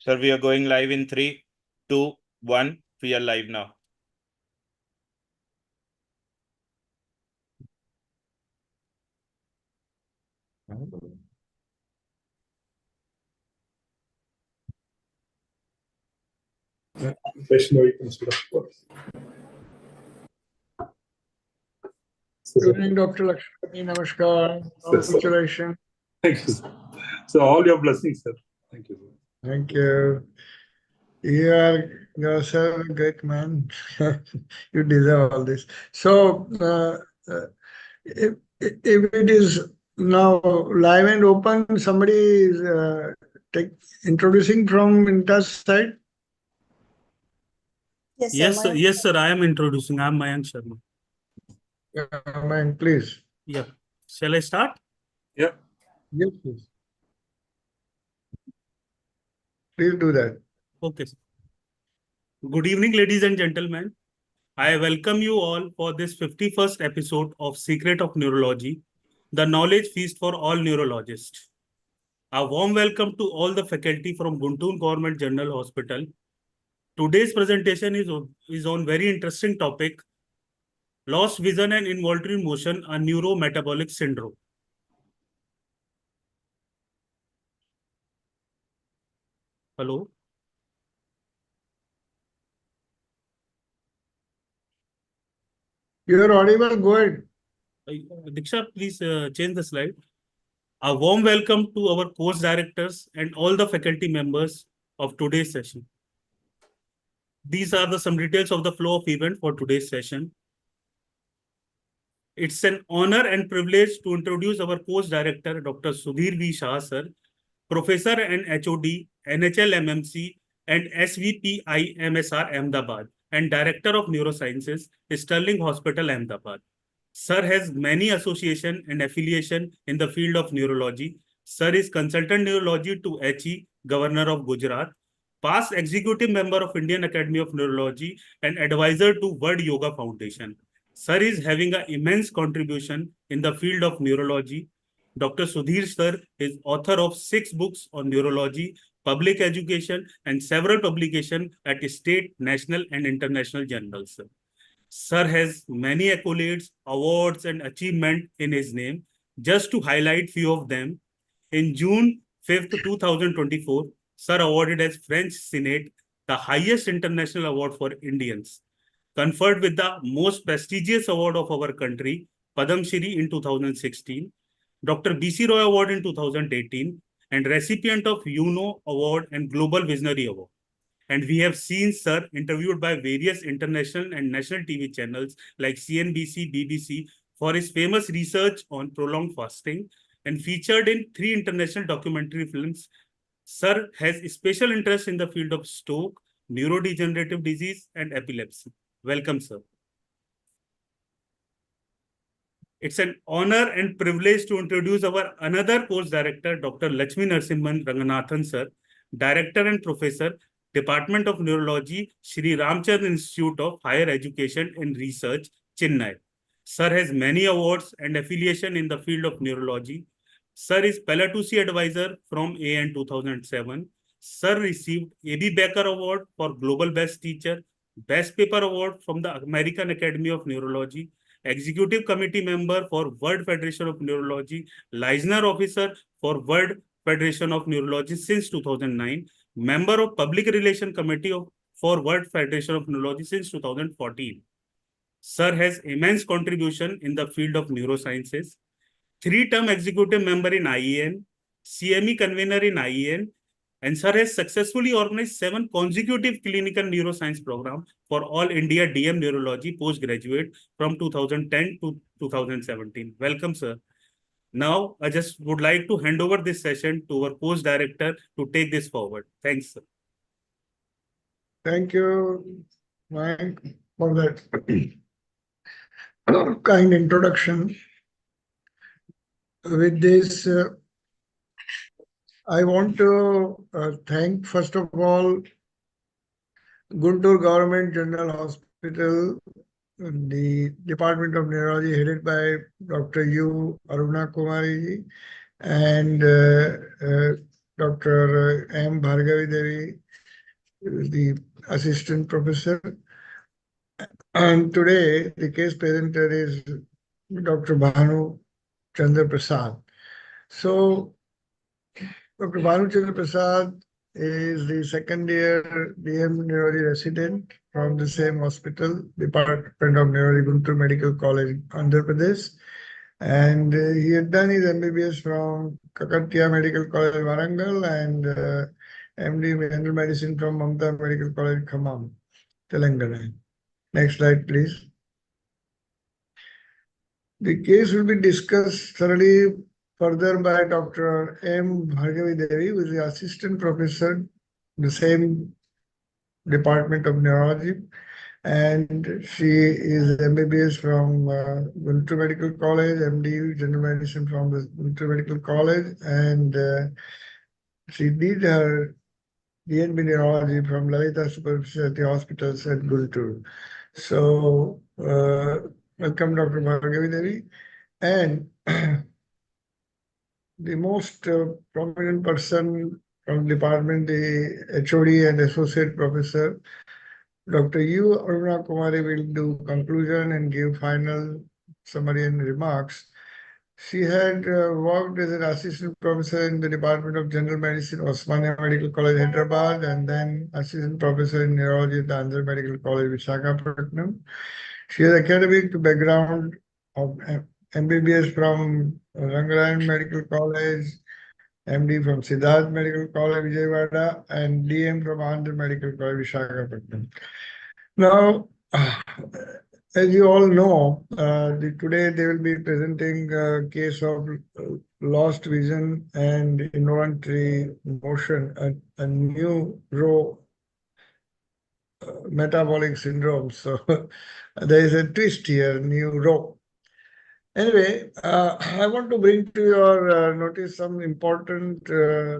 Sir, we are going live in 3, 2, 1. We are live now. Vaishnavi instead of course. Good evening, Dr. Lakshmi. Namaskar. Congratulations. Thank you, sir. So all your blessings, sir. Thank you, sir. Thank you. You are yourself a great man. You deserve all this. So, if it is now live and open, somebody is introducing from Inta's side. Yes, sir. Yes, sir. I am introducing. I am Mayank Sharma. Man, please. Yeah. Shall I start? Yeah. Yes, please. Please do that. Okay, sir. Good evening, ladies and gentlemen. I welcome you all for this 51st episode of Secret of Neurology, the knowledge feast for all neurologists. A warm welcome to all the faculty from Guntur Government General Hospital. Today's presentation is on very interesting topic, lost vision and involuntary motion, a neurometabolic syndrome. Hello. You are audible. Go ahead. Diksha, please change the slide. A warm welcome to our course directors and all the faculty members of today's session. These are some details of the flow of event for today's session. It's an honor and privilege to introduce our course director, Dr. Sudhir V. Shah, sir, Professor and HOD, NHL MMC and SVPI MSR Ahmedabad, and Director of Neurosciences, Sterling Hospital, Ahmedabad. Sir has many association and affiliation in the field of neurology. Sir is consultant neurology to HE, Governor of Gujarat, past executive member of Indian Academy of Neurology and advisor to World Yoga Foundation. Sir is having an immense contribution in the field of neurology. Dr. Sudhir sir is author of 6 books on neurology, public education, and several publications at state, national, and international journals. Sir has many accolades, awards, and achievements in his name. Just to highlight few of them, in June 5th, 2024, Sir awarded as French Senate the highest international award for Indians, conferred with the most prestigious award of our country, Padam Shri in 2016, Dr. B.C. Roy Award in 2018, and recipient of UNO Award and Global Visionary Award. And we have seen Sir interviewed by various international and national TV channels like CNBC, BBC for his famous research on prolonged fasting and featured in 3 international documentary films. Sir has a special interest in the field of stroke, neurodegenerative disease, and epilepsy. Welcome, sir. It's an honor and privilege to introduce our another course director, Dr. Lakshmi Narasimhan Ranganathan, sir, Director and Professor, Department of Neurology, Shri Ramchandra Institute of Higher Education and Research, Chennai. Sir has many awards and affiliation in the field of neurology. Sir is Palatusi Advisor from AN 2007. Sir received A.B. Becker Award for Global Best Teacher, Best Paper Award from the American Academy of Neurology, Executive Committee Member for World Federation of Neurology, Leisner Officer for World Federation of Neurology since 2009, Member of Public Relation Committee for World Federation of Neurology since 2014. Sir has immense contribution in the field of neurosciences, 3-term executive member in IEN, CME convener in IEN, and Sir has successfully organized 7 consecutive clinical neuroscience programs for all India DM Neurology postgraduate from 2010 to 2017. Welcome, sir. Now, I just would like to hand over this session to our course director to take this forward. Thanks, sir. Thank you, Mike, for that kind introduction. With this, I want to thank, first of all, Guntur Government General Hospital, the Department of Neurology headed by Dr. U. Aruna Kumari, and Dr. M. Bhargavi Devi, the assistant professor. And today, the case presenter is Dr. Bhanu Chandra Prasad. So, Dr. Bhanu Chandra Prasad is the second year DM Neurology resident from the same hospital, Department of Neurology, Guntur Medical College, Andhra Pradesh. And he had done his MBBS from Kakatiya Medical College, Warangal, and MD General Medicine from Mamta Medical College, Khammam, Telangana. Next slide, please. The case will be discussed thoroughly further by Dr. M. Bhargavi Devi, who is the assistant professor in the same Department of Neurology. And she is MBBS from Guntur Medical College, MD General Medicine from the Guntur Medical College, and she did her DNB Neurology from Lalita Super Specialty Hospitals at Guntur. So, welcome, Dr. Bhargavi Devi. And the most prominent person from the department, the HOD and associate professor, Dr. U. Aruna Kumari will do conclusion and give final summary and remarks. She had worked as an assistant professor in the Department of General Medicine, Osmania Medical College, Hyderabad, and then assistant professor in neurology at the Andhra Medical College, Visakhapatnam. She has academic background of MBBS from Rangarayan Medical College, MD from Siddharth Medical College, Vijayawada, and DM from Andhra Medical College, Visakhapatnam. Now, as you all know, today they will be presenting a case of lost vision and involuntary motion, a neuro metabolic syndrome. So there is a twist here, neuro. Anyway, I want to bring to your notice some important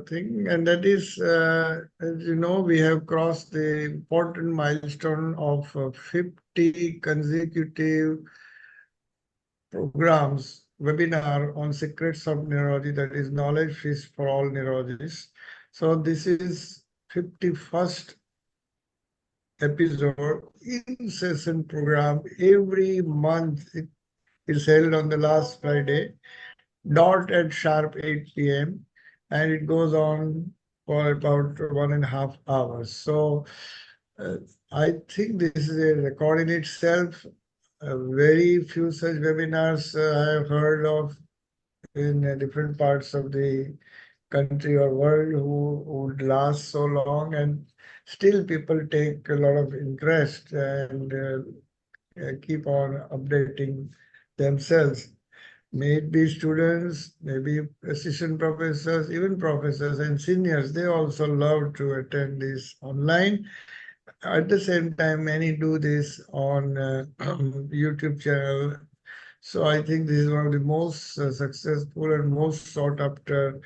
thing, and that is, as you know, we have crossed the important milestone of 50 consecutive programs, webinar on secrets of neurology, that is knowledge feast for all neurologists. So this is 51st episode, in-session program. Every month it is held on the last Friday, dot at sharp 8 p.m. and it goes on for about 1.5 hours. So I think this is a record in itself. Very few such webinars I have heard of in different parts of the country or world who would last so long, and still people take a lot of interest and keep on updating themselves. May it be students, maybe assistant professors, even professors and seniors, they also love to attend this online. At the same time, many do this on YouTube channel. So I think this is one of the most successful and most sought after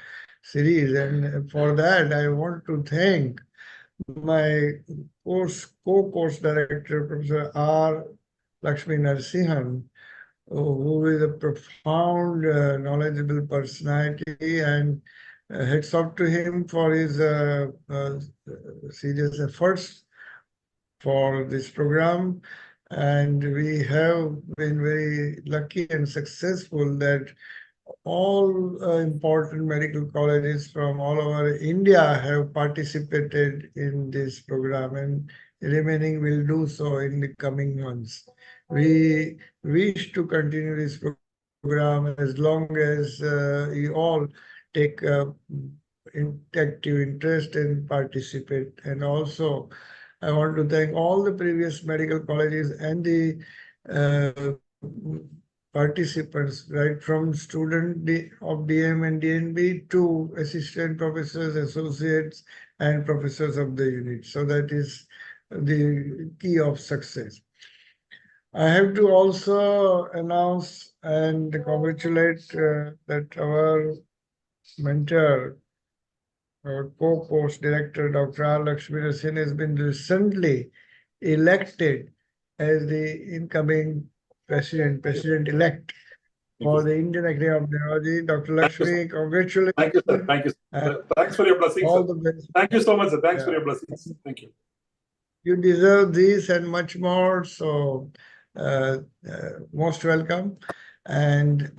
series. And for that, I want to thank my co-course director, Professor R. Lakshmi Narsihan, who is a profound, knowledgeable personality, and heads off to him for his serious efforts for this program. And we have been very lucky and successful that all important medical colleges from all over India have participated in this program, and remaining will do so in the coming months. We wish to continue this program as long as you all take active interest and participate. And also, I want to thank all the previous medical colleges and the participants, right from student of DM and DNB to assistant professors, associates, and professors of the unit. So that is the key of success. I have to also announce and congratulate that our mentor, our co-course director, Dr. R. Lakshmi Narsihan, has been recently elected as the incoming president-elect for the Indian Academy of Neurology. Dr. Lakshmi, congratulations. Thank you, sir. Thank you, and sir. Thanks for your blessings, all sir. the best. Thank you so much, sir. Thanks for Yeah. your blessings. Thank you. You deserve this and much more. So, most welcome. And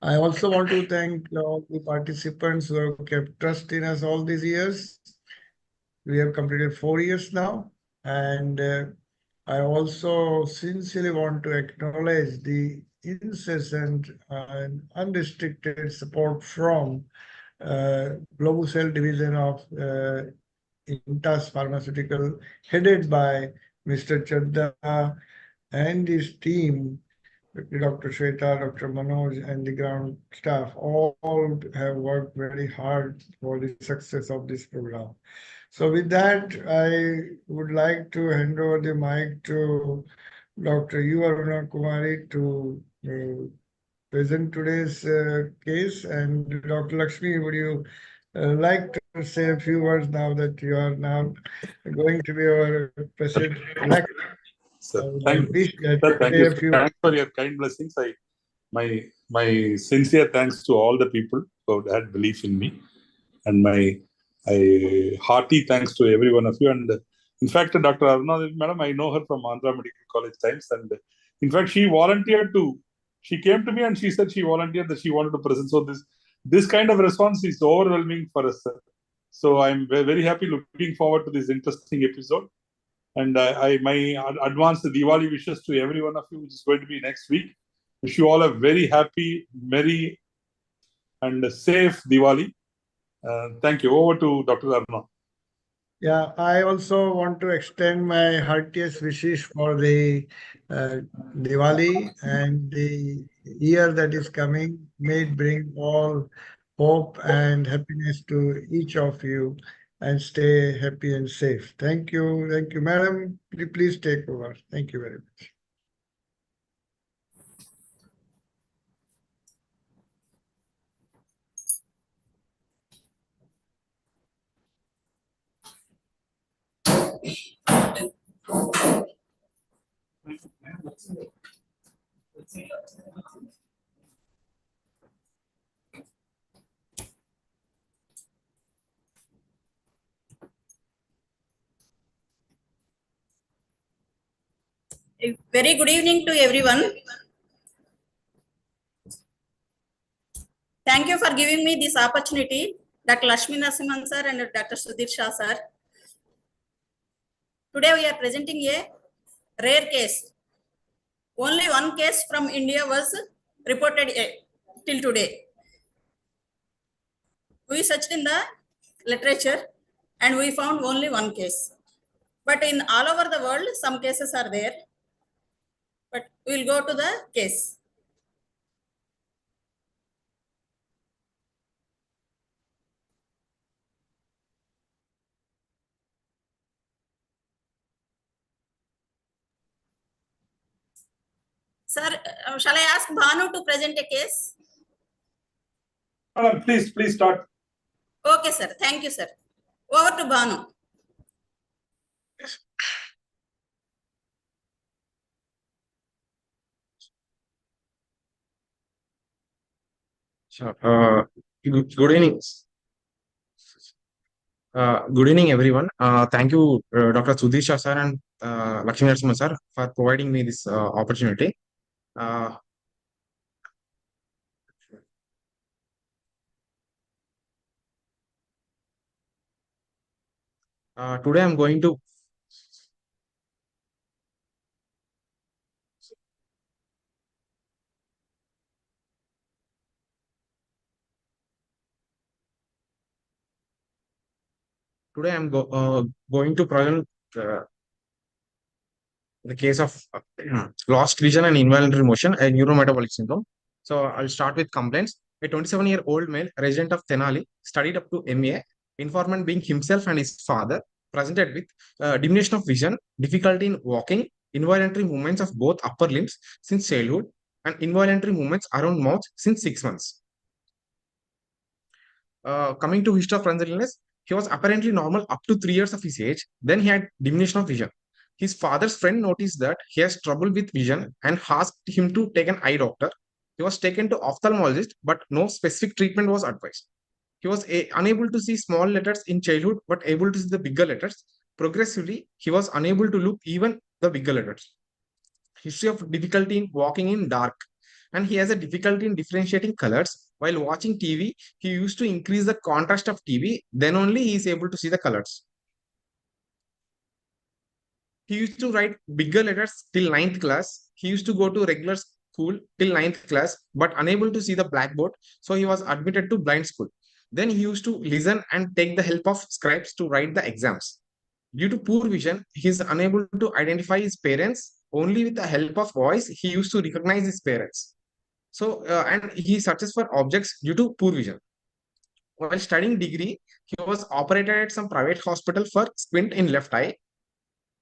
I also want to thank all the participants who have kept trust in us all these years. We have completed 4 years now. And I also sincerely want to acknowledge the incessant and unrestricted support from Global Cell Division of Intas Pharmaceutical, headed by Mr. Chadda and his team, Dr. Shweta, Dr. Manoj, and the ground staff, all have worked very hard for the success of this program. So with that, I would like to hand over the mic to Dr. U. Aruna Kumari to present today's case. And Dr. Lakshmi, would you like to say a few words now that you are now going to be our president-elect? Sir, thank you. Sir, thank you. Thanks for your kind blessings. My sincere thanks to all the people who had belief in me, and my hearty thanks to every one of you. And in fact, Dr. Aruna, madam, I know her from Andhra Medical College times, and in fact, she volunteered to. She came to me and she said she volunteered that she wanted to present. So this kind of response is overwhelming for us, sir. So I'm very happy, looking forward to this interesting episode. And my advanced Diwali wishes to every one of you, which is going to be next week. Wish you all a very happy, merry, and safe Diwali. Thank you. Over to Dr. Aruna. Yeah, I also want to extend my heartiest wishes for the Diwali and the year that is coming. May it bring all hope and happiness to each of you, and stay happy and safe. Thank you. Thank you, madam. Please take over. Thank you very much. A very good evening to everyone. Thank you for giving me this opportunity, Dr. Lakshmi Narasimhan sir and Dr. Sudhir Shah sir. Today we are presenting a rare case. Only one case from India was reported till today. We searched in the literature and we found only one case. But in all over the world, some cases are there. But we will go to the case. Sir, shall I ask Bhanu to present a case? Please start. Okay, sir. Thank you, sir. Over to Bhanu. Sure. Good evening. Good evening, everyone. Thank you, Dr. Sudhir Shah sir and Lakshmi Narasimhan sir, for providing me this opportunity. Today I'm going to going to present the case of lost vision and involuntary motion, a neurometabolic syndrome. So I'll start with complaints. A 27-year-old male resident of Tenali, studied up to MA, informant being himself and his father, presented with diminution of vision, difficulty in walking, involuntary movements of both upper limbs since childhood, and involuntary movements around mouth since 6 months. Coming to history of frontal illness, he was apparently normal up to 3 years of his age. Then he had diminution of vision. His father's friend noticed that he has trouble with vision and asked him to take an eye doctor. He was taken to ophthalmologist, but no specific treatment was advised. He was unable to see small letters in childhood, but able to see the bigger letters. Progressively, he was unable to look even the bigger letters. History of difficulty in walking in dark. And he has a difficulty in differentiating colors. While watching TV, he used to increase the contrast of TV. Then only he is able to see the colors. He used to write bigger letters till 9th class. He used to go to regular school till 9th class, but unable to see the blackboard. So he was admitted to blind school. Then he used to listen and take the help of scribes to write the exams. Due to poor vision, he is unable to identify his parents. Only with the help of voice, he used to recognize his parents. So, and he searches for objects due to poor vision. While studying degree, he was operated at some private hospital for squint in left eye.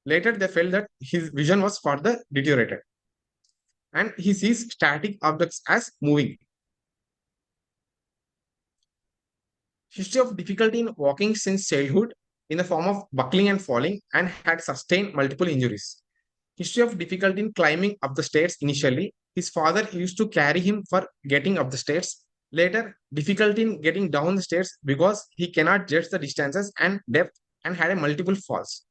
Later, they felt that his vision was further deteriorated. And he sees static objects as moving. History of difficulty in walking since childhood in the form of buckling and falling, and had sustained multiple injuries. History of difficulty in climbing up the stairs initially. His father used to carry him for getting up the stairs. Later, difficulty in getting down the stairs because he cannot judge the distances and depth, and had a multiple falls.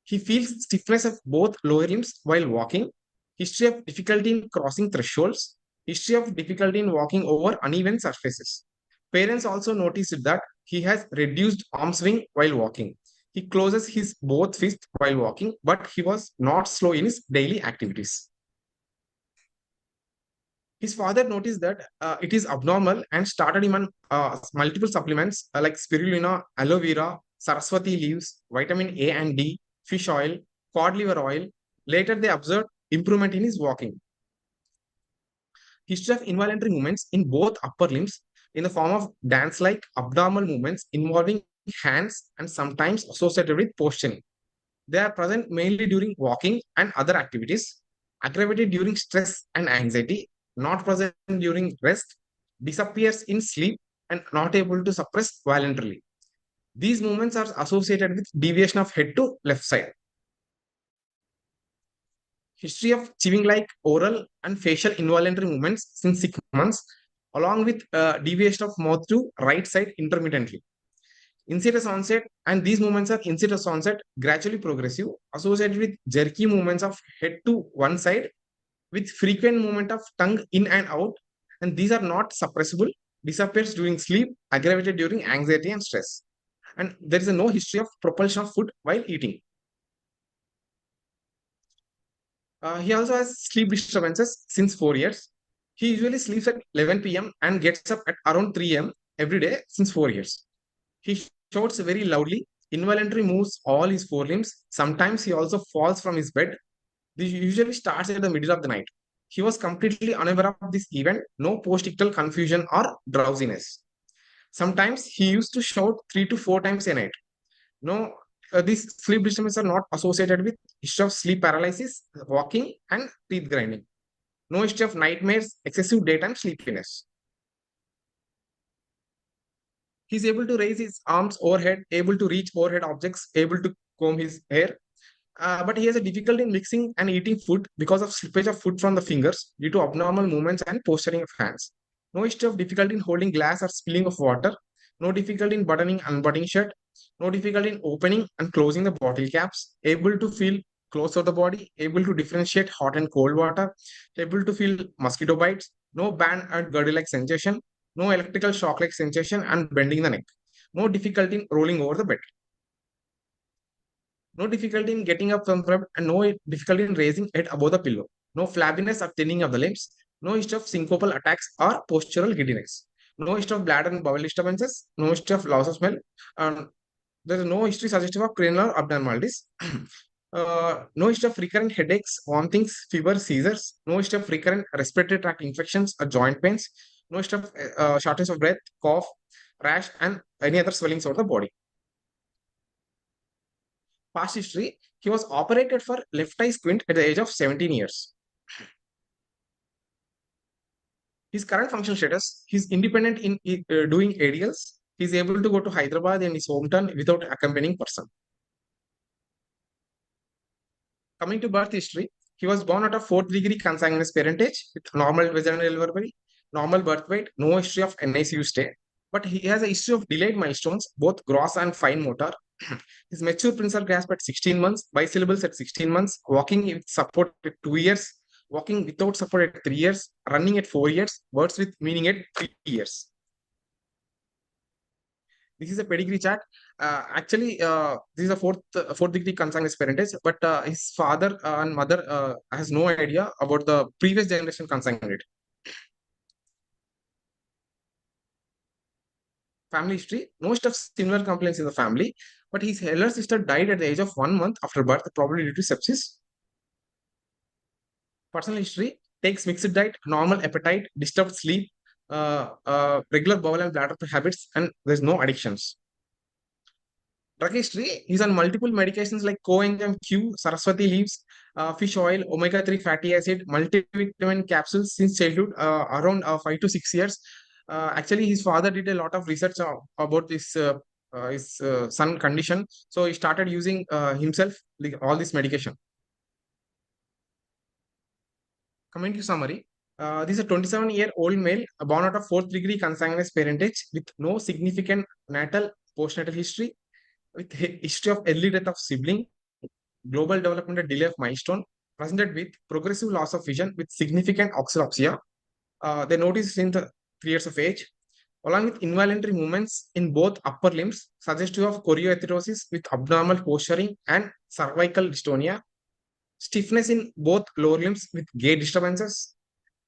He feels stiffness of both lower limbs while walking. History of difficulty in crossing thresholds. History of difficulty in walking over uneven surfaces. Parents also noticed that he has reduced arm swing while walking. He closes his both fists while walking, but he was not slow in his daily activities. His father noticed that it is abnormal and started him on multiple supplements like spirulina, aloe vera, saraswati leaves, vitamin A and D, fish oil, cod liver oil. Later, they observed improvement in his walking. History of involuntary movements in both upper limbs in the form of dance-like abnormal movements involving hands and sometimes associated with posturing. They are present mainly during walking and other activities, aggravated during stress and anxiety, not present during rest, disappears in sleep, and not able to suppress voluntarily. These movements are associated with deviation of head to left side. History of chewing-like oral and facial involuntary movements since 6 months, along with deviation of mouth to right side intermittently. Insidious onset, and these movements are insidious onset, gradually progressive, associated with jerky movements of head to one side, with frequent movement of tongue in and out, and these are not suppressible, disappears during sleep, aggravated during anxiety and stress. And there is no history of propulsion of food while eating. He also has sleep disturbances since 4 years. He usually sleeps at 11 p.m. and gets up at around 3 a.m. every day since 4 years. He shouts very loudly, involuntarily moves all his forelimbs. Sometimes he also falls from his bed. This usually starts at the middle of the night. He was completely unaware of this event, no post-ictal confusion or drowsiness. Sometimes he used to shout 3 to 4 times a night. No, these sleep disturbances are not associated with history of sleep paralysis, walking, and teeth grinding. No history of nightmares, excessive daytime sleepiness. He's able to raise his arms overhead, able to reach overhead objects, able to comb his hair. But he has a difficulty in mixing and eating food because of slippage of food from the fingers due to abnormal movements and posturing of hands. No history of difficulty in holding glass or spilling of water. No difficulty in buttoning, unbuttoning shirt. No difficulty in opening and closing the bottle caps. Able to feel close of the body. Able to differentiate hot and cold water. Able to feel mosquito bites. No band and girdle-like sensation. No electrical shock-like sensation and bending the neck. No difficulty in rolling over the bed. No difficulty in getting up from bed, and no difficulty in raising it above the pillow. No flabbiness or thinning of the limbs. No history of syncopal attacks or postural giddiness. No history of bladder and bowel disturbances. No history of loss of smell. There is no history suggestive of cranial abnormalities. No history of recurrent headaches, vomitings, fever, seizures. No history of recurrent respiratory tract infections or joint pains. No history of shortness of breath, cough, rash, and any other swellings of the body. Past history, he was operated for left eye squint at the age of 17 years. His current functional status, he's independent in doing ADLs. He's able to go to Hyderabad in his hometown without accompanying person. Coming to birth history, he was born out of 4th-degree consanguineous parentage with normal vaginal delivery, normal birth weight, no history of NICU stay. But he has a history of delayed milestones, both gross and fine motor. His mature prensile grasp at 16 months, bisyllables at 16 months, walking with support at 2 years, walking without support at 3 years, running at 4 years, words with meaning at 3 years. This is a pedigree chart. Actually, this is a fourth degree consanguineous parentage, but his father and mother has no idea about the previous generation consanguinity. Family history, no of similar complaints in the family, but his elder sister died at the age of 1 month after birth, probably due to sepsis. Personal history, takes mixed diet, normal appetite, disturbed sleep, regular bowel and bladder habits, and there's no addictions. Drug history, he's on multiple medications like coenzyme Q, Saraswati leaves, fish oil, omega-3 fatty acid, multivitamin capsules since childhood, around 5 to 6 years. Actually, his father did a lot of research about this his son condition, so he started using himself all this medication. Coming to summary, this is a 27-year-old male born out of 4th-degree consanguineous parentage with no significant natal postnatal history, with history of early death of sibling, global developmental delay of milestone, presented with progressive loss of vision with significant oxalopsia. They noticed in the 3 years of age, along with involuntary movements in both upper limbs, suggestive of chorioathetosis with abnormal posturing and cervical dystonia, stiffness in both lower limbs with gait disturbances,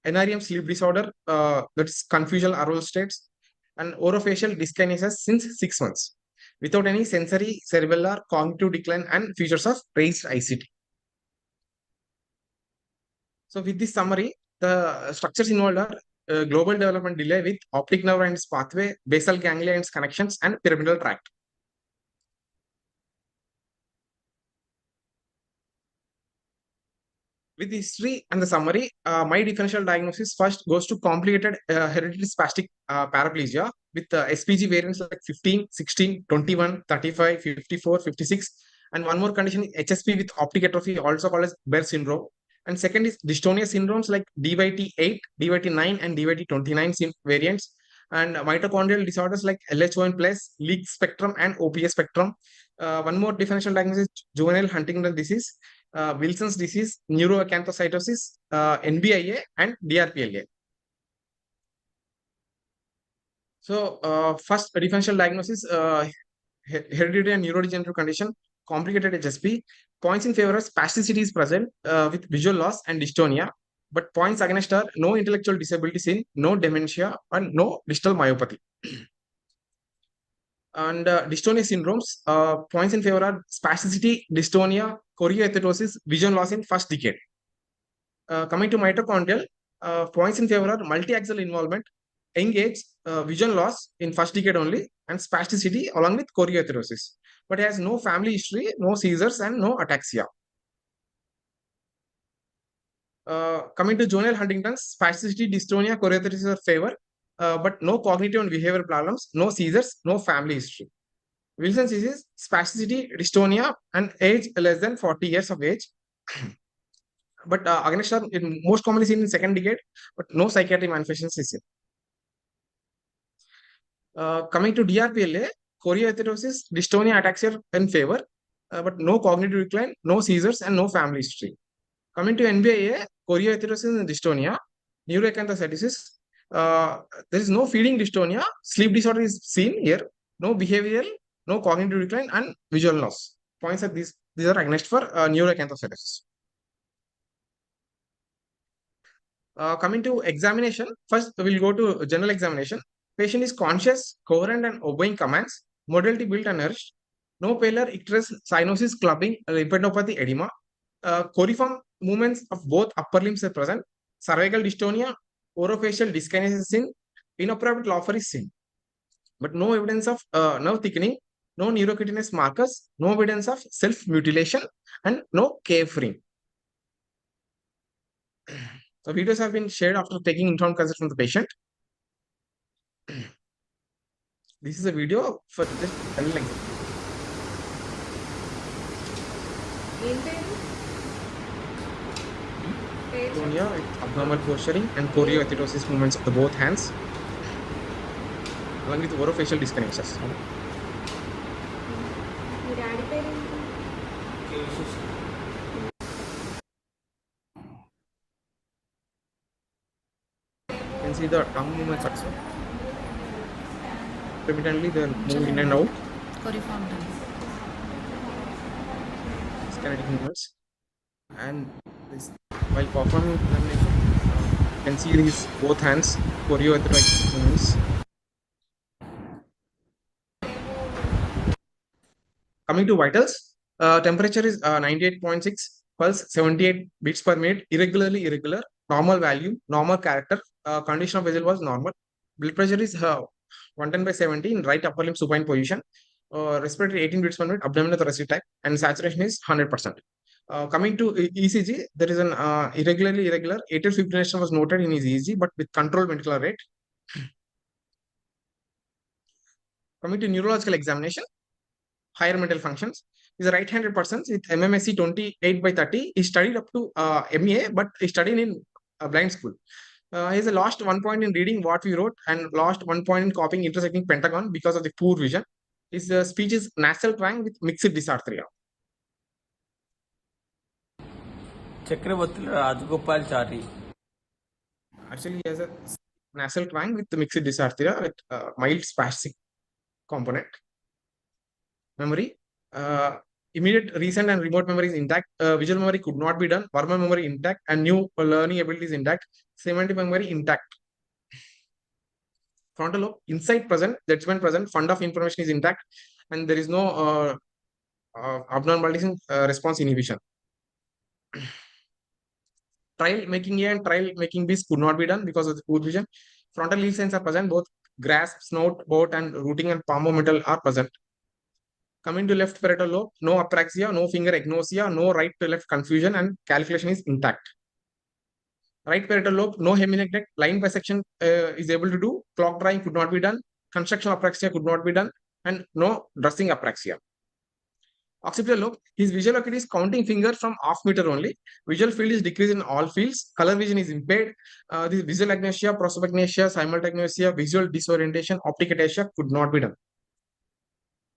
NREM sleep disorder, that's confusional oral states, and orofacial dyskinesia since 6 months, without any sensory, cerebellar, cognitive decline, and features of raised ICT. So with this summary, the structures involved are global development delay with optic nerve and its pathway, basal ganglia and its connections, and pyramidal tract. With the history and the summary, my differential diagnosis first goes to complicated hereditary spastic paraplegia with SPG variants like 15, 16, 21, 35, 54, 56, and one more condition is HSP with optic atrophy, also called as Behr syndrome. And second is dystonia syndromes like DYT8, DYT9, and DYT29 variants, and mitochondrial disorders like LH1 plus, leak spectrum, and OPS spectrum. One more differential diagnosis, juvenile Huntington disease, Wilson's disease, neuroacanthocytosis, NBIA, and DRPLA. So, first differential diagnosis, hereditary and neurodegenerative condition, complicated HSP. Points in favor of spasticity is present with visual loss and dystonia, but points against are no intellectual disability seen, no dementia, and no distal myopathy. And dystonia syndromes, points in favor are spasticity, dystonia, chorioathetosis, vision loss in first decade. Coming to mitochondrial, points in favor are multi-axis involvement, engage, vision loss in first decade only, and spasticity along with chorioathetosis. But has no family history, no seizures, and no ataxia. Coming to juvenile Huntington's, spasticity, dystonia, chorioathetosis are favor, but no cognitive and behavioral problems, no seizures, no family history. Wilson's disease, spasticity, dystonia, and age less than 40 years of age. But against are most commonly seen in second decade, but no psychiatric manifestations is seen. Coming to DRPLA, chorioathetosis, dystonia, ataxia in favor, but no cognitive decline, no seizures, and no family history. Coming to NBIA, chorioathetosis and dystonia, neuroacanthocytosis, there is no feeding dystonia, sleep disorder is seen here, no behavioral, no cognitive decline, and visual loss. Points are these are against for neuroacanthocytosis. Coming to examination, first we'll go to general examination. Patient is conscious, coherent, and obeying commands. Modality built and nourished. No pallor, icterus, cyanosis, clubbing, lymphadenopathy, edema. Coriform movements of both upper limbs are present. Cervical dystonia, orofacial dyskinesia is seen. Inappropriate laughter is seen. But no evidence of nerve thickening, no neurocutaneous markers, no evidence of self-mutilation, and no cave-free. So videos have been shared after taking informed consent from the patient. This is a video for this general exam. Dystonia with abnormal posturing and chorioathetosis movements of the both hands, along with orofacial dyskinesias. Me daddy పేరు ఏంటి? You can see the tongue movements also. Intermittently, they move in and out. Kinetic movements. And this, while performing examination, you can see these both hands chorioathetotic movements. Coming to vitals, temperature is 98.6, pulse 78 beats per minute, irregularly irregular, normal value, normal character, condition of vessel was normal. Blood pressure is 110/70 in right upper limb supine position, respiratory 18 beats per minute, abdominal thoracic type, and saturation is 100%. Coming to ECG, there is an irregularly irregular atrial fibrillation was noted in his ECG, but with controlled ventricular rate. Coming to neurological examination, higher mental functions. Is a right-handed person with MMSE 28/30. He studied up to MA, but he studied in a blind school. He has lost 1 point in reading what we wrote and lost 1 point in copying intersecting pentagon because of the poor vision. His speech is nasal twang with mixed dysarthria. Chakravarthi Rajagopalachari. Actually, he has a nasal twang with the mixed dysarthria with mild spastic component. Memory, immediate, recent, and remote memory is intact. Visual memory could not be done. Verbal memory intact, and new learning abilities intact. Semantic memory intact. Frontal lobe insight present, judgment present, fund of information is intact, and there is no abnormalities in response inhibition. Trial making A and trial making B could not be done because of the poor vision. Frontal leaf signs are present, both grasp, snout, boat, and rooting and palmometal are present. Coming to left parietal lobe, no apraxia, no finger agnosia, no right to left confusion, and calculation is intact. Right parietal lobe, no heminephrectic, line bisection is able to do, clock drawing could not be done, construction apraxia could not be done, and no dressing apraxia. Occipital lobe, his visual acuity is counting finger from half meter only. Visual field is decreased in all fields. Color vision is impaired. The visual agnosia, prosopagnosia, simultagnosia, visual disorientation, optic ataxia could not be done.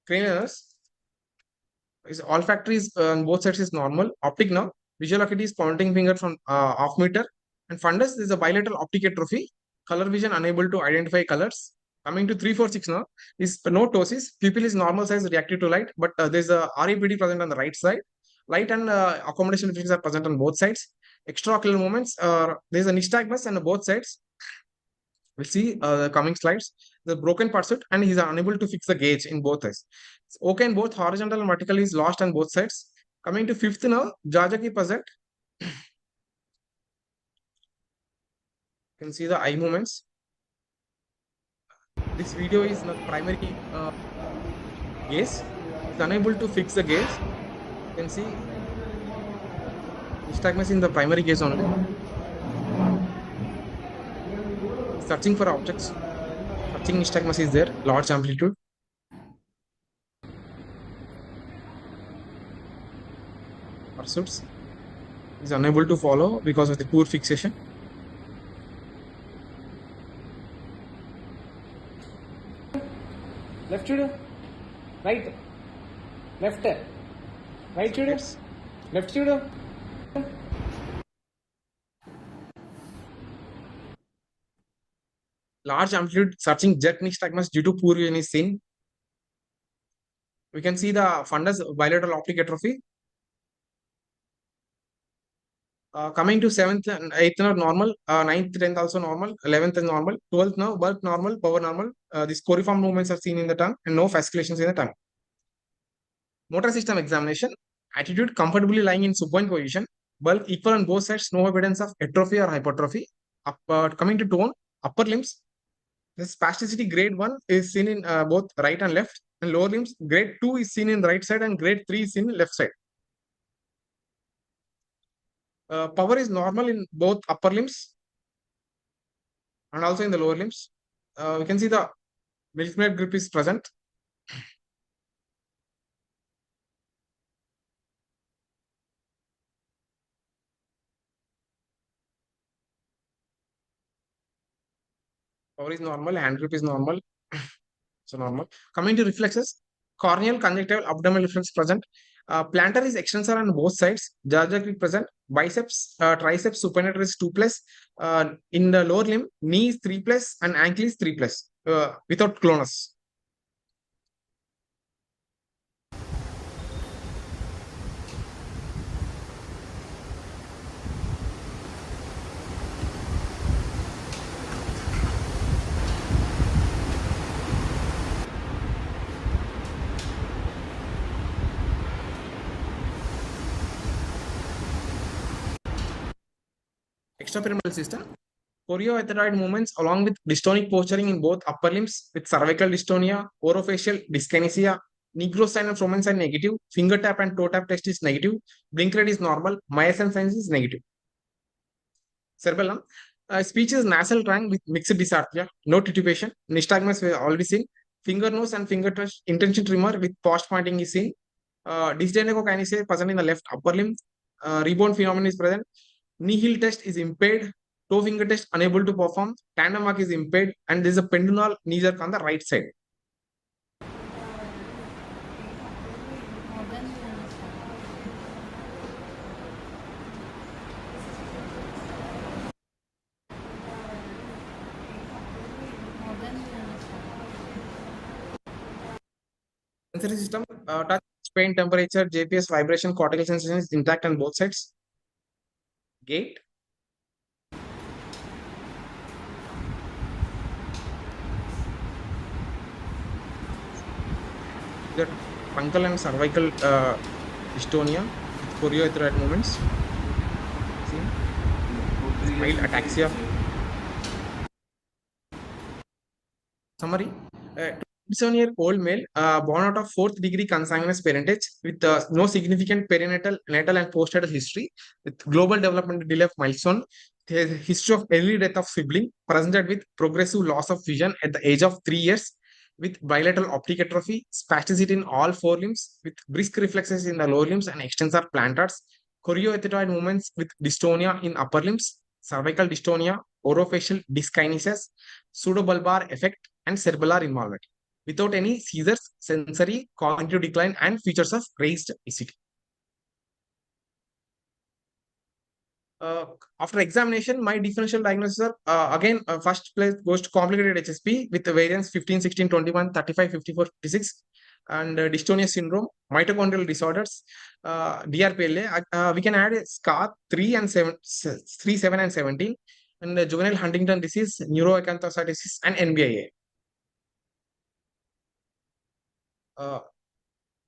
Cranial is olfactory is on both sides is normal. Optic nerve, visual acuity is pointing finger from half meter, and fundus is a bilateral optic atrophy. Color vision unable to identify colors. Coming to 346 now is no ptosis. Pupil is normal size reactive to light, but there's a RAPD present on the right side. Light and accommodation deficiencies are present on both sides. Extraocular movements, there's a nystagmus on both sides. We'll see the coming slides. The broken pursuit, and he's unable to fix the gauge in both eyes. Okay, in both horizontal and vertical is lost on both sides. Coming to fifth now, Jajaki present. You can see the eye movements. This video is not primary gaze. It's unable to fix the gaze. You can see nystagmus in the primary gaze only. Searching for objects. Searching nystagmus is there, large amplitude. Pursuits is unable to follow because of the poor fixation. Left చూడు, right, left, right చూడు, left చూడు. Large amplitude searching jet nystagmus due to poor vision is seen. We can see the fundus bilateral optic atrophy. Coming to 7th and 8th now normal, 9th, 10th also normal, 11th is normal, 12th now bulk normal, power normal. These coriform movements are seen in the tongue and no fasciculations in the tongue. Motor system examination, attitude comfortably lying in supine position, bulk equal on both sides, no evidence of atrophy or hypertrophy. Coming to tone, upper limbs, the spasticity grade 1 is seen in both right and left, and lower limbs grade 2 is seen in the right side and grade 3 is seen in left side. Power is normal in both upper limbs and also in the lower limbs. We can see the milkmaid grip is present. Power is normal, hand grip is normal. So normal. Coming to reflexes, corneal, conjunctival, abdominal reflex present. Plantar is extensor on both sides. Jarjacric present. Biceps, triceps, supinator is 2 plus. In the lower limb, knee is 3 plus and ankle is 3 plus. Without clonus. Extrapyramidal system. Chorioethanoid movements along with dystonic posturing in both upper limbs with cervical dystonia, orofacial dyskinesia, negrosine and fromen sign negative, finger tap and toe tap test is negative, blink rate is normal, myosin signs is negative. Cerebellum. Speech is nasal twang with mixed dysarthria, no titubation, nystagmus we have already seen, finger nose and finger touch intention tremor with post pointing is seen, dysgenicokinase present in the left upper limb, rebound phenomenon is present, knee heel test is impaired, toe finger test unable to perform, tandem walk is impaired, and there is a pendulal knee jerk on the right side. Sensory system, touch, pain, temperature, JPS, vibration, cortical sensation is intact on both sides. Gait. The truncal and cervical dystonia, chorioethanoid movements. See? Mild ataxia. Summary. 27-year-old male born out of 4th degree consanguineous parentage with no significant perinatal, natal and postnatal history with global development delay of milestone, history of early death of sibling, presented with progressive loss of vision at the age of 3 years with bilateral optic atrophy, spasticity in all 4 limbs with brisk reflexes in the lower limbs and extensor plantars, chorioethanoid movements with dystonia in upper limbs, cervical dystonia, orofacial dyskinesis, pseudobulbar effect and cerebellar involvement without any seizures, sensory, cognitive decline, and features of raised ECT. After examination, my differential diagnosis are again first place goes to complicated HSP with the variants 15, 16, 21, 35, 54, 56, and dystonia syndrome, mitochondrial disorders, DRPLA. We can add SCAR 3 and 7, 3, 7, and 17, and juvenile Huntington disease, neuroacanthocytosis, and NBIA.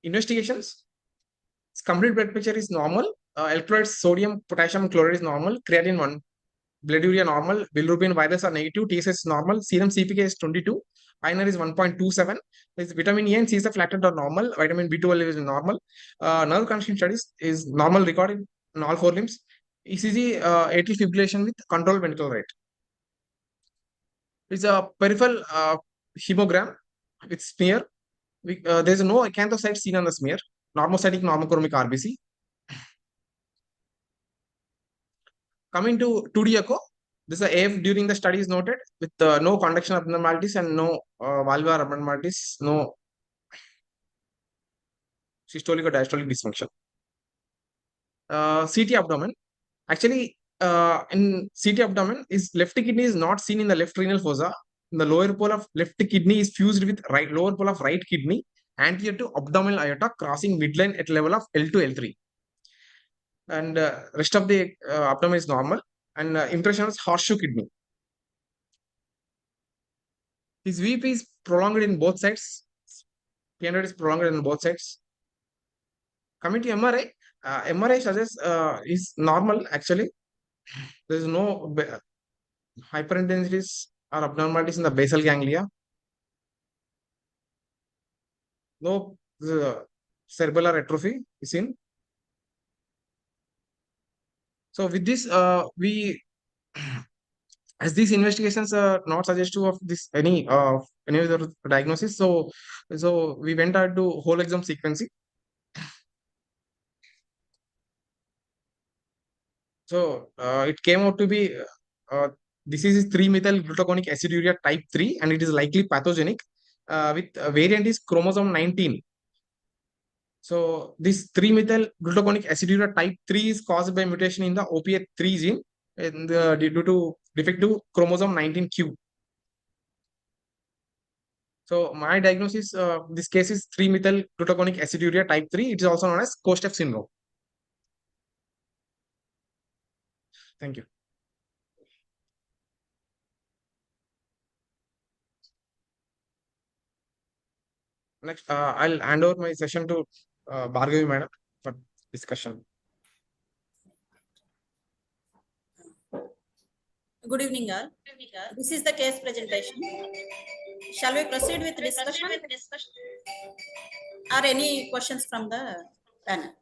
Investigations. Complete blood pressure is normal. Electrolytes, sodium, potassium, chloride is normal. Creatinine 1. Blood urea normal. Bilirubin virus are negative. TSH is normal. Serum CPK is 22. INR is 1.27. Vitamin E and CSF lactate are normal. Vitamin B12 is normal. Nerve condition studies is normal recorded in all 4 limbs. ECG atrial fibrillation with controlled ventricle rate. It's a peripheral hemogram with smear. There is no acanthocyte seen on the smear. Normocytic normochromic RBC. Coming to 2D echo, this is AF during the study is noted with no conduction abnormalities and no valvular abnormalities, no systolic or diastolic dysfunction. CT abdomen. Actually, in CT abdomen, is left kidney is not seen in the left renal fossa. The lower pole of left kidney is fused with lower pole of right kidney anterior to abdominal aorta, crossing midline at level of L2, L3. And rest of the abdomen is normal. And impression is horseshoe kidney. His VP is prolonged in both sides. P100 is prolonged in both sides. Coming to MRI, MRI suggests is normal actually. There is no hyperintensities or abnormalities in the basal ganglia. No cerebellar atrophy is seen. So with this, as these investigations are not suggestive of this any other diagnosis, so we went out to whole exome sequencing. So it came out to be Disease is 3-methyl-glutaconic aciduria type 3 and it is likely pathogenic with variant is chromosome 19. So this 3-methyl-glutaconic aciduria type 3 is caused by mutation in the OPA3 gene and due to defective chromosome 19q. So my diagnosis, this case is 3-methyl-glutaconic aciduria type 3. It is also known as Kosteff syndrome. Thank you. Next, I'll hand over my session to Bhargavi madam for discussion. Good evening, all. This is the case presentation. Shall we proceed with discussion? Or any questions from the panel?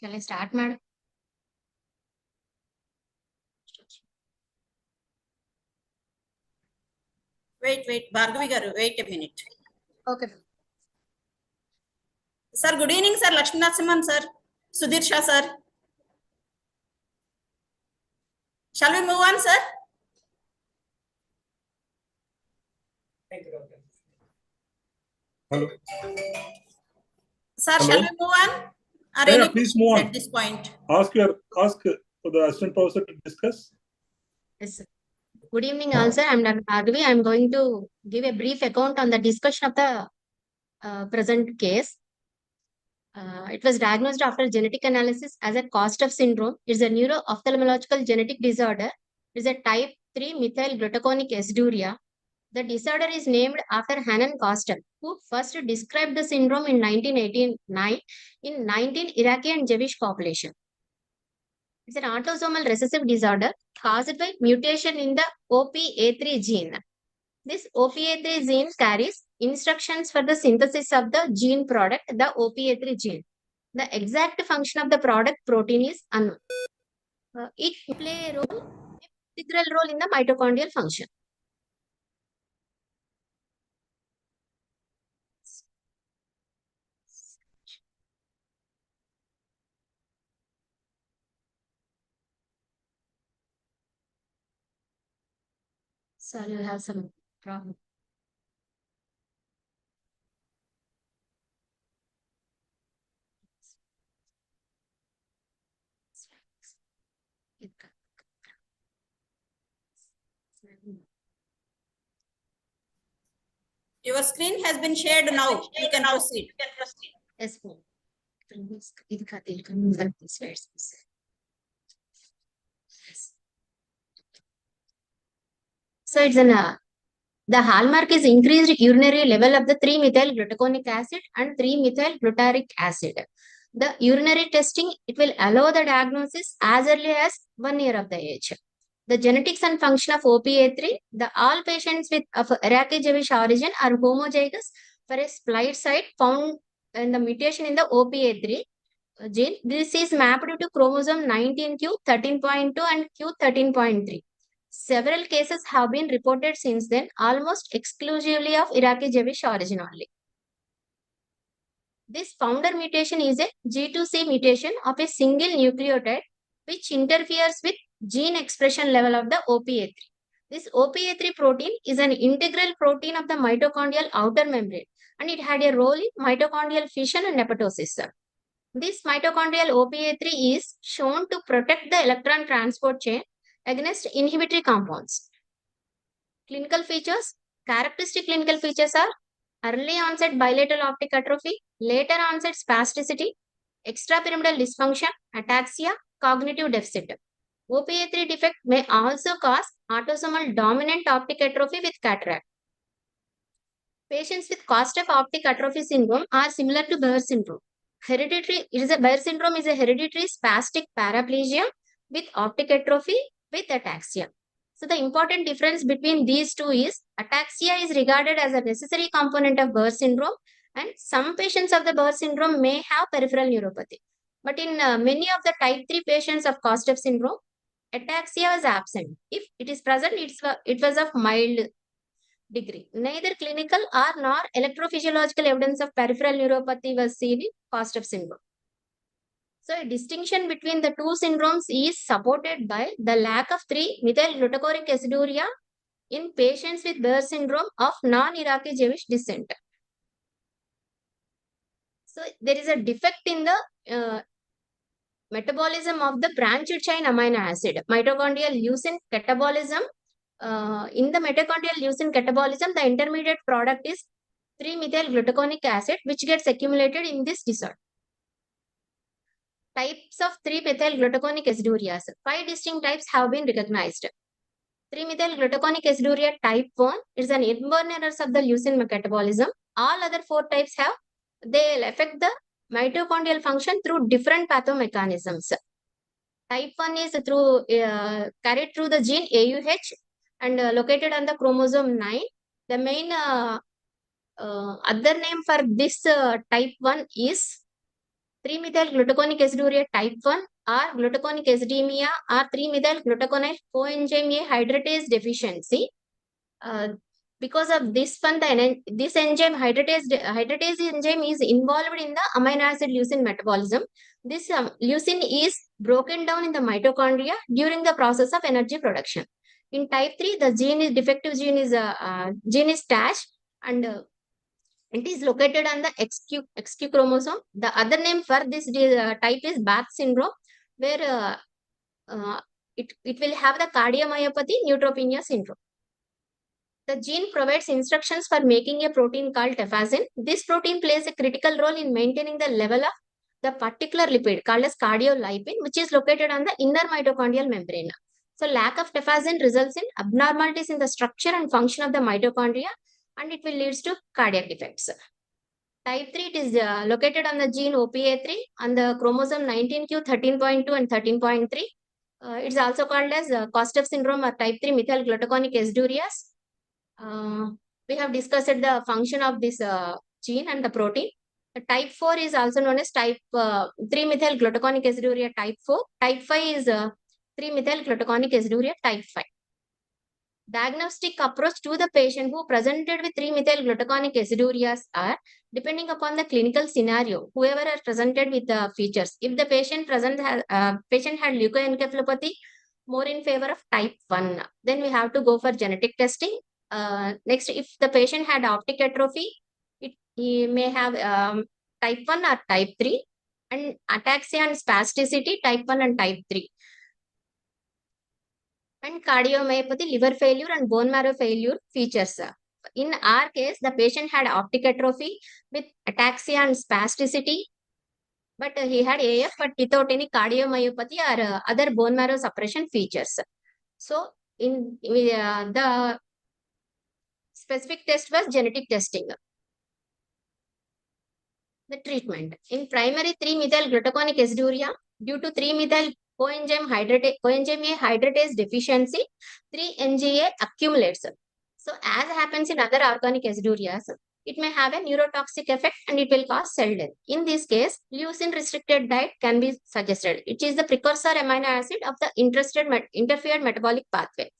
Shall I start, madam? Wait, Bhargavi garu, wait a minute. Okay. Sir, good evening, sir. Lakshmi Narasimhan, sir. Sudhir Shah, sir. Shall we move on, sir? Thank you, doctor. Hello. Sir, Hello? shall we move on? Or Yeah, any please move on. at this point? Ask for the assistant professor to discuss. Yes, sir. Good evening, all, sir. I'm Dr. Bhargavi. I'm going to give a brief account on the discussion of the present case. It was diagnosed after genetic analysis as a Kosteff syndrome. It's a neuro-ophthalmological genetic disorder. It's a type 3 methyl-glutaconic aciduria. The disorder is named after Hanan Kosteff, who first described the syndrome in 1989 in 19 Iraqi and Jewish population. It's an autosomal recessive disorder caused by mutation in the OPA3 gene. This OPA3 gene carries instructions for the synthesis of the gene product, the OPA3 gene. The exact function of the product protein is unknown. It plays a integral role in the mitochondrial function. So you have some problem. Your screen has been shared now. You can proceed. Yes, ma'am. So it's the hallmark is increased urinary level of the 3-methyl-glutaconic acid and 3-methyl-glutaric acid. The urinary testing, it will allow the diagnosis as early as 1 year of the age. The genetics and function of OPA3, all patients of Iraqi Jewish origin are homozygous for a split site found in the mutation in the OPA3 gene. This is mapped to chromosome 19q, 13.2 and q13.3. Several cases have been reported since then, almost exclusively of Iraqi Jewish origin only. This founder mutation is a G2C mutation of a single nucleotide which interferes with gene expression level of the OPA3. This OPA3 protein is an integral protein of the mitochondrial outer membrane and it had a role in mitochondrial fission and apoptosis. This mitochondrial OPA3 is shown to protect the electron transport chain against inhibitory compounds. Clinical features. Characteristic clinical features are early onset bilateral optic atrophy, later onset spasticity, extrapyramidal dysfunction, ataxia, cognitive deficit. OPA3 defect may also cause autosomal dominant optic atrophy with cataract. Patients with Kosteff optic atrophy syndrome are similar to Behr syndrome. Behr syndrome is a hereditary spastic paraplegia with optic atrophy with ataxia. So the important difference between these two is ataxia is regarded as a necessary component of Behr syndrome and some patients of the Behr syndrome may have peripheral neuropathy. But in many of the type 3 patients of Kosteff syndrome, ataxia was absent. If it is present, it was of mild degree. Neither clinical or nor electrophysiological evidence of peripheral neuropathy was seen in Kostev syndrome. So a distinction between the two syndromes is supported by the lack of 3-methylglutaconic aciduria in patients with Behr syndrome of non-Iraqi Jewish descent. So there is a defect in the metabolism of the branched chain amino acid, mitochondrial leucine catabolism. In the mitochondrial leucine catabolism, the intermediate product is 3-methylglutaconic acid, which gets accumulated in this disorder. Types of 3-methylglutaconic acidurias. 5 distinct types have been recognized. 3-methylglutaconic aciduria type 1 is an inborn errors of the leucine metabolism. All other 4 types they'll affect the mitochondrial function through different pathomechanisms. Type 1 is carried through the gene AUH and located on the chromosome 9. The main other name for this type 1 is 3-methylglutaconic aciduria type 1 or glutaconic acidemia or 3-methylglutaconyl coenzyme A hydratase deficiency. Because of this one, this enzyme, hydratase enzyme is involved in the amino acid leucine metabolism. This leucine is broken down in the mitochondria during the process of energy production. In type 3, the defective gene is TASH and it is located on the XQ chromosome. The other name for this type is Bath syndrome, where it will have the cardiomyopathy neutropenia syndrome. The gene provides instructions for making a protein called tafazin. This protein plays a critical role in maintaining the level of the particular lipid called as cardiolipin, which is located on the inner mitochondrial membrane. So lack of tafazin results in abnormalities in the structure and function of the mitochondria, and it will lead to cardiac defects. Type 3, it is located on the gene OPA3 on the chromosome 19q, 13.2 and 13.3. It is also called as Kostev syndrome or type 3 methylglutaconic acidurias. We have discussed the function of this gene and the protein. Type 4 is also known as type 3-methylglutaconic aciduria type 4. Type 5 is 3-methylglutaconic aciduria type 5. Diagnostic approach to the patient who presented with 3-methylglutaconic acidurias are depending upon the clinical scenario. Whoever are presented with the features. If the patient had leukoencephalopathy, more in favor of type 1, then we have to go for genetic testing. Next, if the patient had optic atrophy, he may have type 1 or type 3, and ataxia and spasticity, type 1 and type 3. And cardiomyopathy, liver failure and bone marrow failure features. In our case, the patient had optic atrophy with ataxia and spasticity, but he had AF but without any cardiomyopathy or other bone marrow suppression features. So, the specific test was genetic testing. The treatment. In primary 3-methylglutaconic aciduria, due to 3-methyl coenzyme A hydratase deficiency, 3-MGA accumulates. So, as happens in other organic acidurias, it may have a neurotoxic effect and it will cause cell death. In this case, leucine-restricted diet can be suggested. It is the precursor amino acid of the interfered metabolic pathway.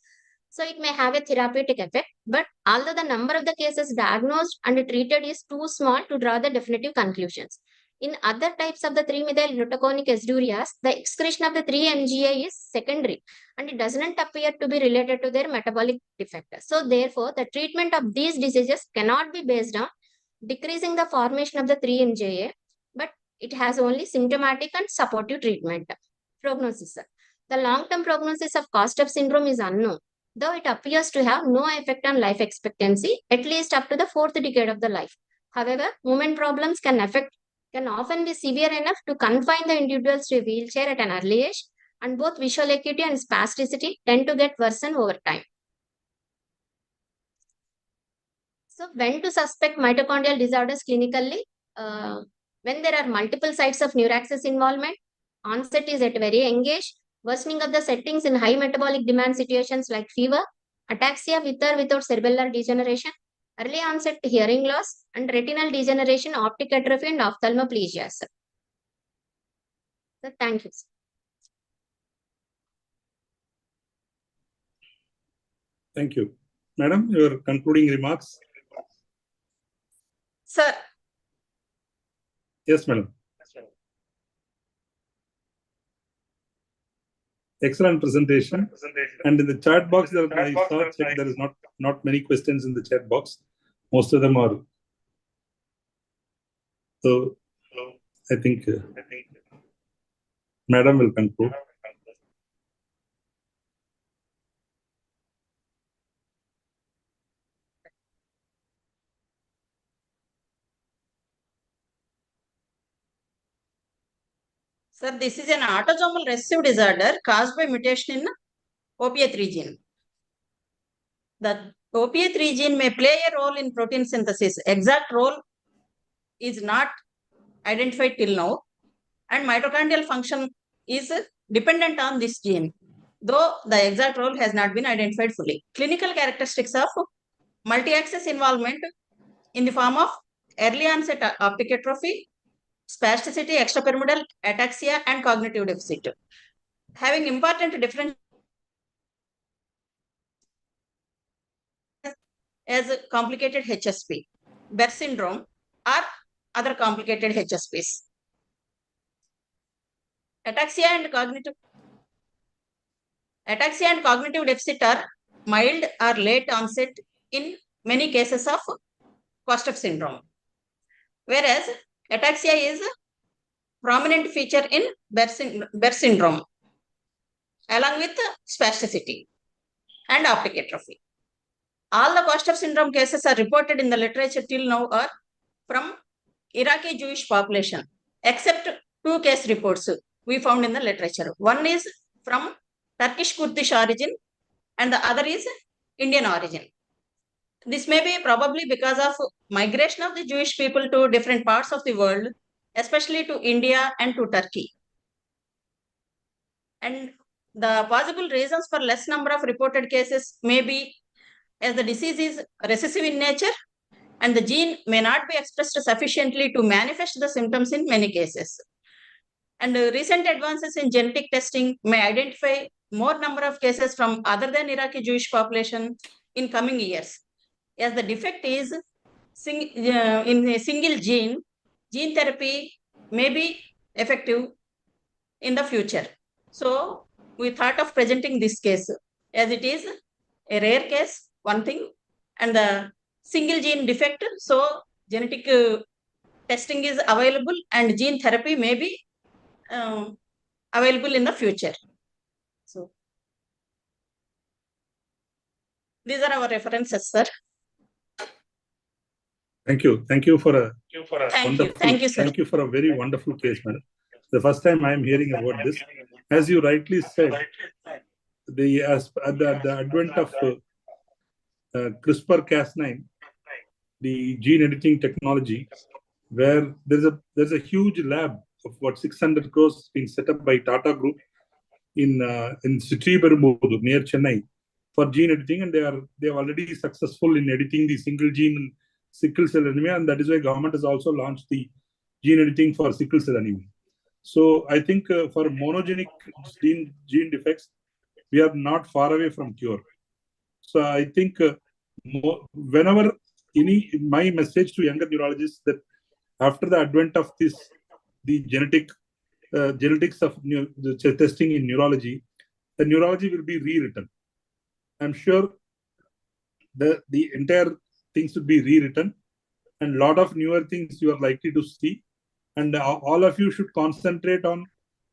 So it may have a therapeutic effect, but although the number of the cases diagnosed and treated is too small to draw the definitive conclusions. In other types of the 3-methylglutaconic acidurias, the excretion of the 3-MGA is secondary and it does not appear to be related to their metabolic defect. So therefore, the treatment of these diseases cannot be based on decreasing the formation of the 3-MGA, but it has only symptomatic and supportive treatment. Prognosis. The long-term prognosis of Kostev syndrome is unknown, though it appears to have no effect on life expectancy, at least up to the 4th decade of the life. However, movement problems can often be severe enough to confine the individuals to a wheelchair at an early age, and both visual acuity and spasticity tend to get worsened over time. So, when to suspect mitochondrial disorders clinically? When there are multiple sites of neuraxis involvement, onset is at very young age, worsening of the settings in high metabolic demand situations like fever, ataxia with or without cerebellar degeneration, early onset hearing loss, and retinal degeneration, optic atrophy, and ophthalmoplegia. So, thank you. Thank you. Madam, your concluding remarks? Sir, Yes, madam. Excellent presentation. And in the chat box, there is not many questions in the chat box. Most of them are. So I think Madam will conclude. sir, this is an autosomal recessive disorder caused by mutation in OPA3 gene. The OPA3 gene may play a role in protein synthesis. Exact role is not identified till now, and mitochondrial function is dependent on this gene, though the exact role has not been identified fully. Clinical characteristics of multi-axis involvement in the form of early onset optic atrophy, spasticity, extrapyramidal ataxia, and cognitive deficit. Having important difference as a complicated HSP, Behr syndrome, or other complicated HSPs. Ataxia and cognitive deficit are mild or late onset in many cases of Kosteff syndrome, whereas ataxia is a prominent feature in Behr syndrome, along with spasticity and optic atrophy. All the Kosteff syndrome cases are reported in the literature till now are from Iraqi Jewish population, except 2 case reports we found in the literature. One is from Turkish Kurdish origin and the other is Indian origin. This may be probably because of migration of the Jewish people to different parts of the world, especially to India and to Turkey. And the possible reasons for less number of reported cases may be as the disease is recessive in nature and the gene may not be expressed sufficiently to manifest the symptoms in many cases. And recent advances in genetic testing may identify more number of cases from other than Iraqi Jewish population in coming years. As the defect is in a single gene, gene therapy may be effective in the future. So we thought of presenting this case as it is a rare case, one thing, and the single gene defect. So genetic testing is available and gene therapy may be available in the future. So these are our references, sir. Thank you. Thank you for a wonderful. Thank you, sir. Thank you for a very wonderful case, madam. The first time I am hearing about this. As you rightly said, the advent of CRISPR-Cas9, the gene editing technology, where there's a huge lab of what 600 crores being set up by Tata Group in Sriperumbudur near Chennai for gene editing, and they are already successful in editing the single gene in sickle cell anemia, and that is why government has also launched the gene editing for sickle cell anemia. So I think for monogenic gene defects, we are not far away from cure. So I think whenever my message to younger neurologists that after the advent of the genetics of the testing in neurology, the neurology will be rewritten. I'm sure the entire things will be rewritten, and a lot of newer things you are likely to see. And all of you should concentrate on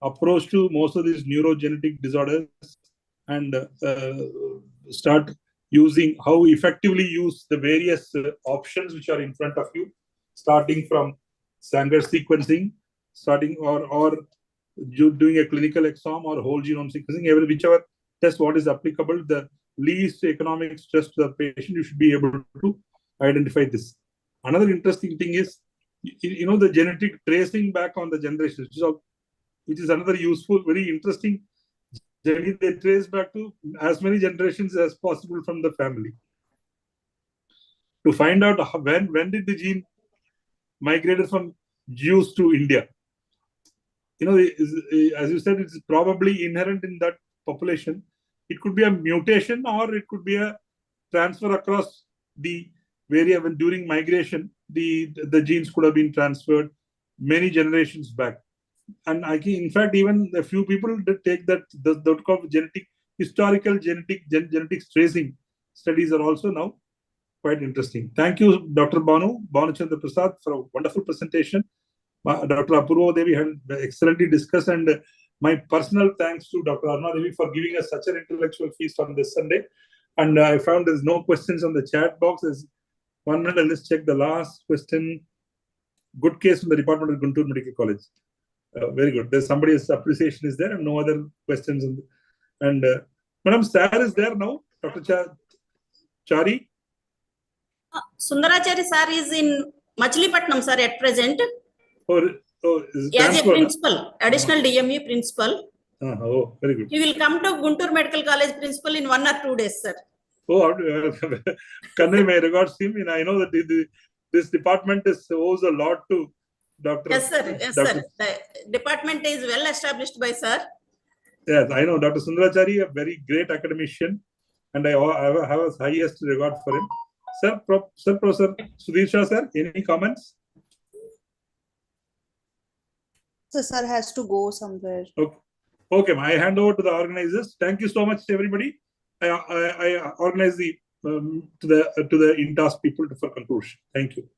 approach to most of these neurogenetic disorders and start using how effectively use the various options which are in front of you, starting from Sanger sequencing, or doing a clinical exome or whole genome sequencing, whichever test what is applicable, the least economic stress to the patient, you should be able to identify this. Another interesting thing is, the genetic tracing back on the generations, which is another useful, very interesting journey. They trace back to as many generations as possible from the family to find out when did the gene migrated from Jews to India. As you said, it's probably inherent in that population. It could be a mutation or it could be a transfer across the variable during migration, the genes could have been transferred many generations back. And in fact, even a few people did take that the historical genetics tracing studies are also now quite interesting. Thank you, Dr. Bhanuchandra Prasad, for a wonderful presentation. Dr. Apurva Devi had excellently discussed, and my personal thanks to Dr. Aruna Devi for giving us such an intellectual feast on this Sunday. And I found there's no questions on the chat box. There's 1 minute. Let's check the last question. Good case from the Department of Guntur Medical College. Very good. There's somebody's appreciation is there, and no other questions. And Madam Sir is there now. Dr. Chari. Sundarachari sir is in Machilipatnam, sir, at present. As a principal, additional DME principal. Oh, very good. He will come to Guntur Medical College principal in 1 or 2 days, sir. Oh, Kanai, my regards to him. And I know that this department owes a lot to Dr. Yes, sir. Yes, sir. The department is well established by sir. Yes, I know Dr. Sundarachari, a very great academician, and I have a highest regard for him. Sir, Professor Sudhir Shah, sir, any comments? So sir has to go somewhere. Okay, I hand over to the organizers. Thank you so much, everybody. I organize the to the INTAS people for conclusion. Thank you.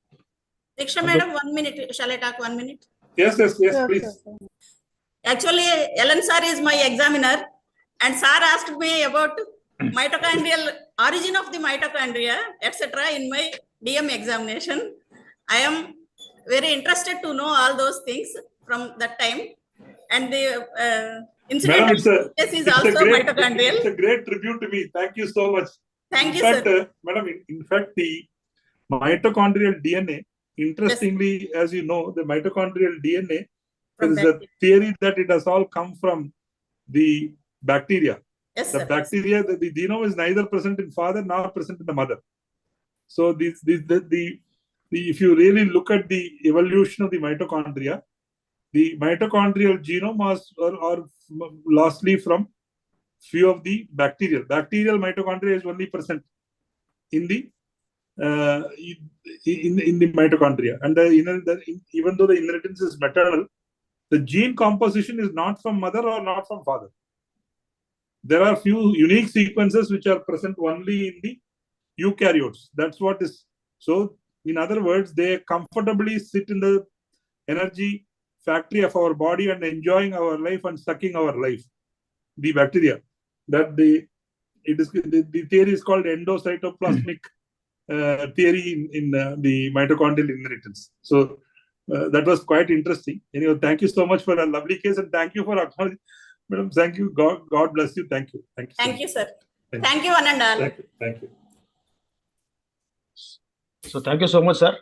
Diksha madam, 1 minute. Shall I talk 1 minute? Yes, Sure, please. sure. Actually, Ellen sir is my examiner, and sir asked me about mitochondrial origin of the mitochondria, etc. in my DM examination. I am very interested to know all those things from that time, and the incident case is also mitochondrial. It's a great tribute to me. Thank you so much. Thank you, sir. Madam, in fact, the mitochondrial DNA, interestingly, as you know, the mitochondrial DNA, there is a theory that it has all come from the bacteria. Yes, the sir. bacteria, the genome is neither present in father nor present in the mother. So if you really look at the evolution of the mitochondria genome are largely from few of the bacterial. Bacterial mitochondria is only present in the mitochondria, and even though the inheritance is maternal, the gene composition is not from mother or not from father. There are few unique sequences which are present only in the eukaryotes. That's what is. So, in other words, they comfortably sit in the energy factory of our body and enjoying our life and sucking our life. The bacteria. The theory is called endocytoplasmic theory in the mitochondrial inheritance. So that was quite interesting. Anyway, thank you so much for a lovely case, and thank you for acknowledging. Madam, thank you. God bless you. Thank you. Thank you, sir. Thank you, one and all. Thank you. So thank you so much, sir.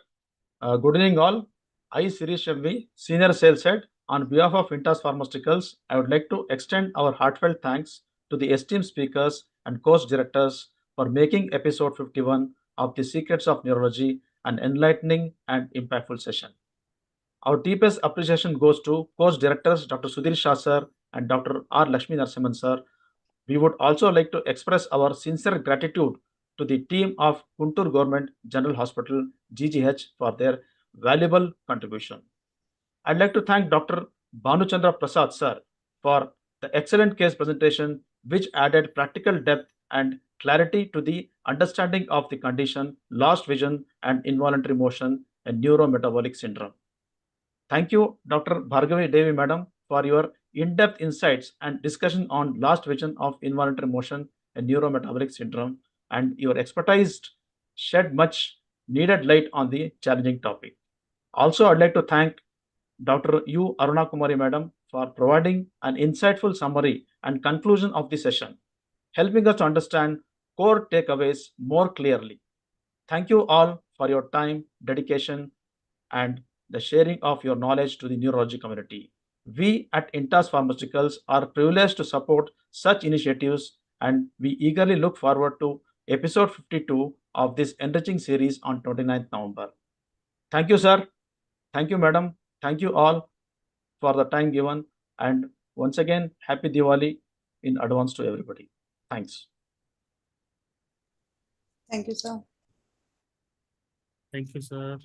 Good evening, all. I, Sirish MV, Senior Sales Head, on behalf of INTAS Pharmaceuticals, I would like to extend our heartfelt thanks to the esteemed speakers and course directors for making episode 51 of the Secrets of Neurology an enlightening and impactful session. Our deepest appreciation goes to course directors Dr. Sudhir Shah sir and Dr. R. Lakshmi Narasimhan sir. We would also like to express our sincere gratitude to the team of Guntur Government General Hospital, GGH, for their valuable contribution. I'd like to thank Dr. Bhanuchandra Prasad sir for the excellent case presentation, which added practical depth and clarity to the understanding of the condition, lost vision and involuntary motion and neurometabolic syndrome. Thank you, Dr. Bhargavi Devi Madam, for your in-depth insights and discussion on lost vision of involuntary motion and neurometabolic syndrome, and your expertise shed much needed light on the challenging topic. Also, I'd like to thank Dr. U. Aruna Kumari Madam for providing an insightful summary and conclusion of the session, helping us to understand core takeaways more clearly. Thank you all for your time, dedication, and the sharing of your knowledge to the neurology community. We at INTAS Pharmaceuticals are privileged to support such initiatives, and we eagerly look forward to episode 52 of this enriching series on 29th November. Thank you, sir. Thank you, madam. Thank you all for the time given. And once again, happy Diwali in advance to everybody. Thanks. Thank you, sir. Thank you, sir.